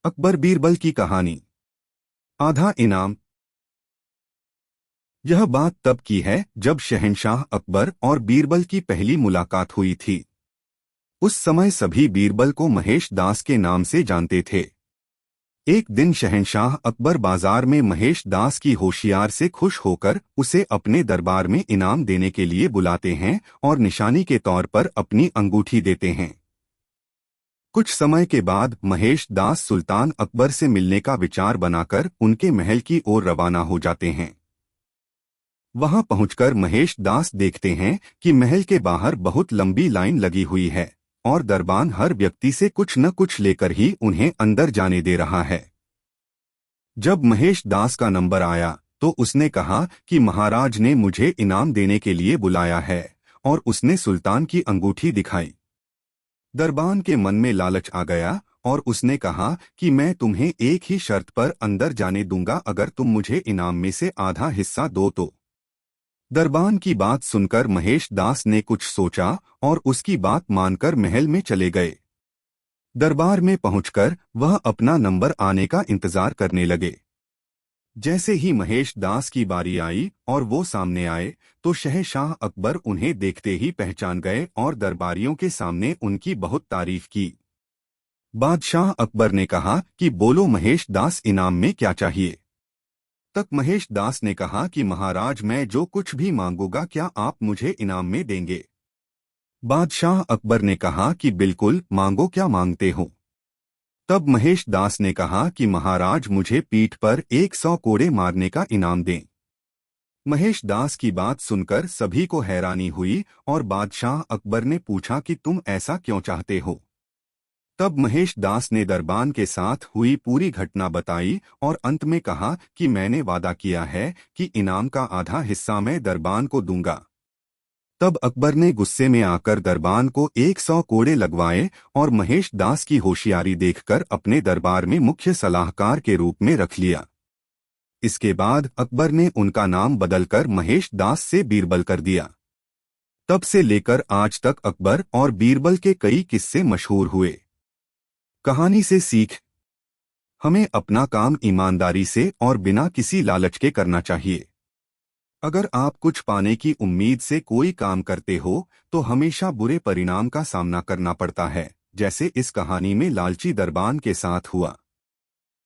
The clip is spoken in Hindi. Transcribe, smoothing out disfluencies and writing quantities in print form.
अकबर बीरबल की कहानी। आधा इनाम। यह बात तब की है जब शहंशाह अकबर और बीरबल की पहली मुलाकात हुई थी। उस समय सभी बीरबल को महेश दास के नाम से जानते थे। एक दिन शहंशाह अकबर बाजार में महेश दास की होशियार से खुश होकर उसे अपने दरबार में इनाम देने के लिए बुलाते हैं और निशानी के तौर पर अपनी अंगूठी देते हैं। कुछ समय के बाद महेश दास सुल्तान अकबर से मिलने का विचार बनाकर उनके महल की ओर रवाना हो जाते हैं। वहां पहुंचकर महेश दास देखते हैं कि महल के बाहर बहुत लंबी लाइन लगी हुई है और दरबान हर व्यक्ति से कुछ न कुछ लेकर ही उन्हें अंदर जाने दे रहा है। जब महेश दास का नंबर आया तो उसने कहा कि महाराज ने मुझे इनाम देने के लिए बुलाया है, और उसने सुल्तान की अंगूठी दिखाई। दरबान के मन में लालच आ गया और उसने कहा कि मैं तुम्हें एक ही शर्त पर अंदर जाने दूंगा, अगर तुम मुझे इनाम में से आधा हिस्सा दो तो। दरबान की बात सुनकर महेश दास ने कुछ सोचा और उसकी बात मानकर महल में चले गए। दरबार में पहुंचकर वह अपना नंबर आने का इंतजार करने लगे। जैसे ही महेश दास की बारी आई और वो सामने आए तो शहंशाह अकबर उन्हें देखते ही पहचान गए और दरबारियों के सामने उनकी बहुत तारीफ की। बादशाह अकबर ने कहा कि बोलो महेश दास, इनाम में क्या चाहिए। तक महेश दास ने कहा कि महाराज, मैं जो कुछ भी मांगूंगा क्या आप मुझे इनाम में देंगे। बादशाह अकबर ने कहा कि बिल्कुल, मांगो, क्या मांगते हो। तब महेश दास ने कहा कि महाराज, मुझे पीठ पर 100 कोड़े मारने का इनाम दें। महेश दास की बात सुनकर सभी को हैरानी हुई और बादशाह अकबर ने पूछा कि तुम ऐसा क्यों चाहते हो। तब महेश दास ने दरबान के साथ हुई पूरी घटना बताई और अंत में कहा कि मैंने वादा किया है कि इनाम का आधा हिस्सा मैं दरबान को दूंगा। तब अकबर ने गुस्से में आकर दरबान को 100 कोड़े लगवाए और महेश दास की होशियारी देखकर अपने दरबार में मुख्य सलाहकार के रूप में रख लिया। इसके बाद अकबर ने उनका नाम बदलकर महेश दास से बीरबल कर दिया। तब से लेकर आज तक अकबर और बीरबल के कई किस्से मशहूर हुए। कहानी से सीख: हमें अपना काम ईमानदारी से और बिना किसी लालच के करना चाहिए। अगर आप कुछ पाने की उम्मीद से कोई काम करते हो तो हमेशा बुरे परिणाम का सामना करना पड़ता है, जैसे इस कहानी में लालची दरबान के साथ हुआ।